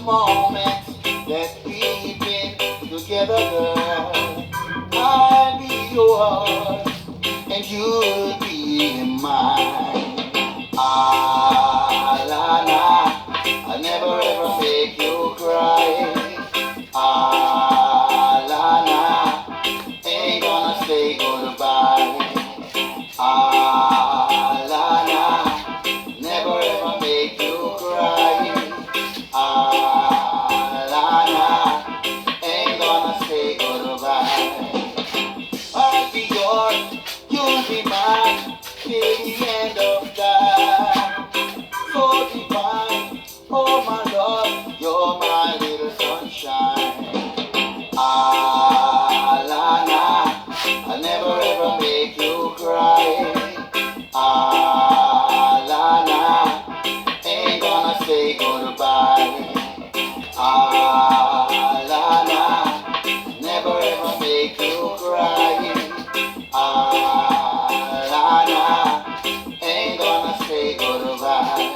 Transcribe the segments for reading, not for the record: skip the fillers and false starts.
moments that we've been together, girl. I'll be yours and you'll be mine. Ah, la, la, I'll never ever make you cry. Ah, la, la, ain't gonna say goodbye. Ah, la, la, never ever make you cry. Ah, la, la, ain't gonna say goodbye. I'll be yours, you'll be mine, till the end of time. So divine, oh my love, you're my little sunshine. Ah, la, la, I'll never ever make you cry. Ah, la, la, ain't gonna say goodbye. Ah, la, la, never ever make you cry. Ah, la, la, ain't gonna say goodbye.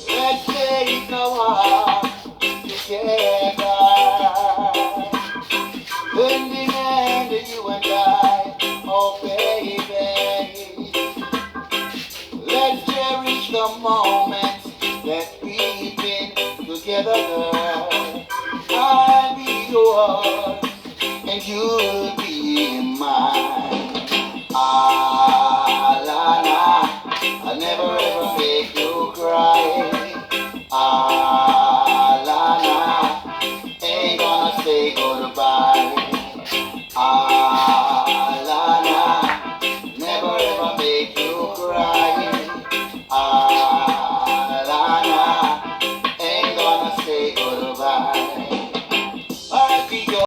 Let's take a walk together, hand in hand, you and I, oh baby. Let's cherish the moments that we've been together, girl. I'll be yours and you'll be mine. Ah, la, la, I'll never ever make you cry. Ah, la, la, ain't gonna say goodbye. Ah, la, la, never ever make you cry.